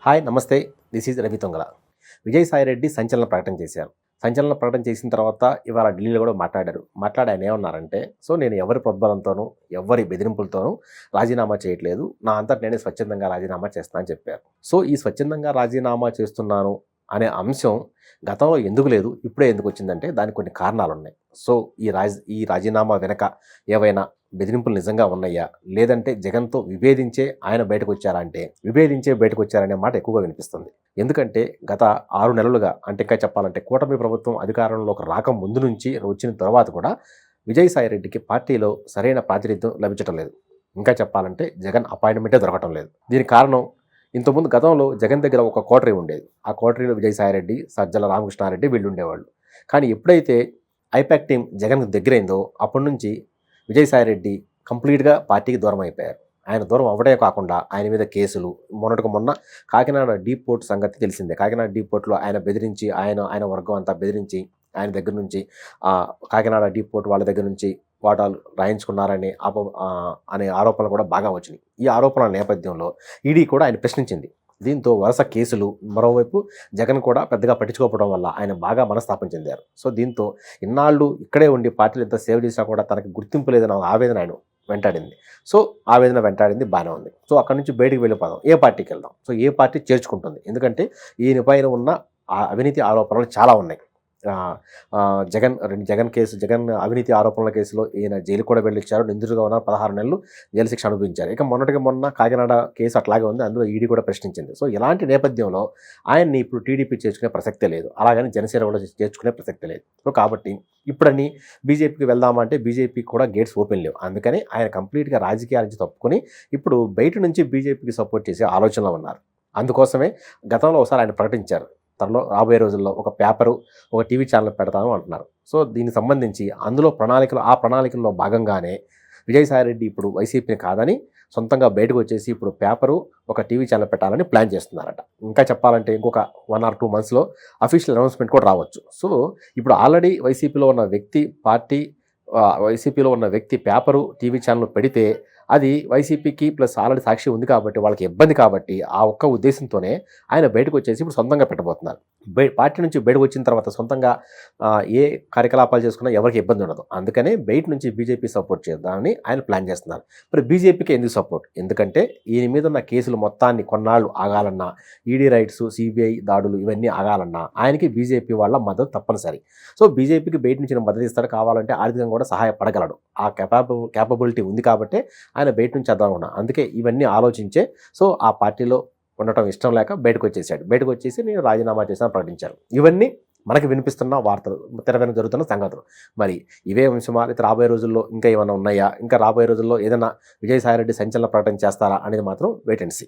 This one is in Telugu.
హాయ్ నమస్తే. This is Ravi తొంగల. విజయసాయిరెడ్డి సంచలన ప్రకటన చేశారు. సంచలన ప్రకటన చేసిన తర్వాత ఇవాళ ఢిల్లీలో కూడా మాట్లాడారు. మాట్లాడి ఆయన ఏమన్నారంటే, నేను ఎవరి ప్రోద్బలంతోనూ, ఎవ్వరి బెదిరింపులతోనూ రాజీనామా చేయట్లేదు. నా అంతట నేనే స్వచ్ఛందంగా రాజీనామా చేస్తున్నా అని చెప్పారు. ఈ స్వచ్ఛందంగా రాజీనామా చేస్తున్నాను అనే అంశం గతంలో ఎందుకు లేదు, ఇప్పుడే ఎందుకు వచ్చిందంటే దానికి కొన్ని కారణాలున్నాయి. ఈ రాజీనామా వెనక ఏవైనా బెదిరింపులు నిజంగా ఉన్నాయా, లేదంటే జగన్తో విభేదించే ఆయన బయటకు వచ్చారా అంటే విభేదించే బయటకు వచ్చారనే మాట ఎక్కువగా వినిపిస్తుంది. ఎందుకంటే గత 6 నెలలుగా, అంటే ఇంకా చెప్పాలంటే కూటమి ప్రభుత్వం అధికారంలోకి రాక ముందు నుంచి వచ్చిన తర్వాత కూడా విజయసాయిరెడ్డికి పార్టీలో సరైన ప్రాతినిధ్యం లభించడం లేదు. ఇంకా చెప్పాలంటే జగన్ అపాయింట్మెంటే దొరకటం లేదు. దీనికి కారణం, ఇంతకుముందు గతంలో జగన్ దగ్గర ఒక కోటరీ ఉండేది. ఆ కోటరీలో విజయసాయిరెడ్డి, సజ్జల రామకృష్ణారెడ్డి వీళ్ళు ఉండేవాళ్ళు. కానీ ఎప్పుడైతే ఐపాక్ టీం జగన్కు దగ్గరైందో అప్పటి నుంచి విజయసాయిరెడ్డి కంప్లీట్గా పార్టీకి దూరం అయిపోయారు. ఆయన దూరం అవ్వడే కాకుండా ఆయన మీద కేసులు, మొన్న కాకినాడ డీప్ పోర్ట్ సంగతి తెలిసిందే. కాకినాడ డీప్ పోర్ట్లో ఆయన బెదిరించి, ఆయన వర్గం అంతా బెదిరించి ఆయన దగ్గర నుంచి కాకినాడ డీప్ పోర్ట్ వాళ్ళ దగ్గర నుంచి వాటాలు రాయించుకున్నారని అనే ఆరోపణలు కూడా బాగా వచ్చినాయి. ఈ ఆరోపణల నేపథ్యంలో ఈడీ కూడా ఆయన ప్రశ్నించింది. దీంతో వరుస కేసులు, మరోవైపు జగన్ కూడా పెద్దగా పట్టించుకోవడం వల్ల ఆయన బాగా మనస్తాపం చెందారు. దీంతో ఇన్నాళ్ళు ఇక్కడే ఉండి పార్టీలు ఎంత సేవ చేసినా కూడా తనకి గుర్తింపు లేదన్న ఆవేదన ఆయన వెంటాడింది. ఆవేదన వెంటాడింది, బాగానే ఉంది. అక్కడి నుంచి బయటికి వెళ్ళిపోదాం, ఏ పార్టీకి వెళ్దాం, ఏ పార్టీ చేర్చుకుంటుంది. ఎందుకంటే ఈయన పైన ఉన్న అవినీతి ఆరోపణలు చాలా ఉన్నాయి. జగన్ అవినీతి ఆరోపణల కేసులో ఈయన జైలు కూడా వెళ్ళిచ్చారు. నిందితుడిగా ఉన్న 16 నెలలు జైలు శిక్ష అనుభవించారు. ఇక మొన్న కాకినాడ కేసు అట్లాగే ఉంది, అందులో ఈడీ కూడా ప్రశ్నించింది. ఇలాంటి నేపథ్యంలో ఆయన్ని ఇప్పుడు టీడీపీ చేర్చుకునే ప్రసక్తే లేదు, అలాగని జనసేన కూడా చేర్చుకునే ప్రసక్తే లేదు. కాబట్టి ఇప్పుడని బీజేపీకి వెళ్దామంటే బీజేపీకి కూడా గేట్స్ ఓపెన్ లేవు. అందుకని ఆయన కంప్లీట్గా రాజకీయాల నుంచి తప్పుకొని ఇప్పుడు బయట నుంచి బీజేపీకి సపోర్ట్ చేసే ఆలోచనలో ఉన్నారు. అందుకోసమే గతంలో ఒకసారి ఆయన ప్రకటించారు, త్వరలో రాబోయే రోజుల్లో ఒక పేపరు, ఒక టీవీ ఛానల్ పెడతాము అంటున్నారు. దీనికి సంబంధించి అందులో ఆ ప్రణాళికల్లో భాగంగానే విజయసాయిరెడ్డి ఇప్పుడు వైసీపీని కాదని సొంతంగా బయటకు వచ్చేసి ఇప్పుడు పేపరు, ఒక టీవీ ఛానల్ పెట్టాలని ప్లాన్ చేస్తున్నారట. ఇంకా చెప్పాలంటే ఇంకొక 1 or 2 monthsలో అఫీషియల్ అనౌన్స్మెంట్ కూడా రావచ్చు. ఇప్పుడు ఆల్రెడీ వైసీపీలో ఉన్న వ్యక్తి పేపరు, టీవీ ఛానల్ పెడితే అది వైసీపీకి ప్లస్ ఆల్రెడీ సాక్షి ఉంది కాబట్టి వాళ్ళకి ఇబ్బంది. కాబట్టి ఆ ఒక్క ఉద్దేశంతోనే ఆయన బయటకు వచ్చేసి ఇప్పుడు సొంతంగా పెట్టబోతున్నారు. పార్టీ నుంచి బయటకు వచ్చిన తర్వాత సొంతంగా ఏ కార్యకలాపాలు చేసుకున్నా ఎవరికి ఇబ్బంది ఉండదు. అందుకనే బయట నుంచి బీజేపీ సపోర్ట్ చేద్దామని ఆయన ప్లాన్ చేస్తున్నారు. మరి బీజేపీకి ఎందుకు సపోర్ట్? ఎందుకంటే ఈయన మీద ఉన్న కేసులు మొత్తాన్ని కొన్నాళ్ళు ఆగాలన్నా, ఈడీ రైట్స్, సిబిఐ దాడులు ఇవన్నీ ఆగాలన్నా ఆయనకి బీజేపీ వాళ్ళ మద్దతు తప్పనిసరి. బీజేపీకి బయట నుంచి మద్దతు ఇస్తాడు, కావాలంటే ఆర్థికంగా కూడా సహాయపడగలడు. ఆ క్యాపబిలిటీ ఉంది కాబట్టి ఆయన బయట నుంచి చేద్దాం అనుకున్నా. అందుకే ఇవన్నీ ఆలోచించే ఆ పార్టీలో ఉండటం ఇష్టం లేక బయటకు వచ్చేసి నేను రాజీనామా చేసినా ప్రకటించారు. ఇవన్నీ మనకి వినిపిస్తున్న వార్తలు, తెర వెనుక జరుగుతున్న సంగతులు. మరి ఇవే అంశమా, లేకపోతే రాబోయే రోజుల్లో ఇంకా ఏమైనా ఉన్నాయా, ఇంకా రాబోయే రోజుల్లో ఏదైనా విజయసాయిరెడ్డి సంచలన ప్రకటన చేస్తారా అనేది మాత్రం వెయిట్ అండ్ సీ.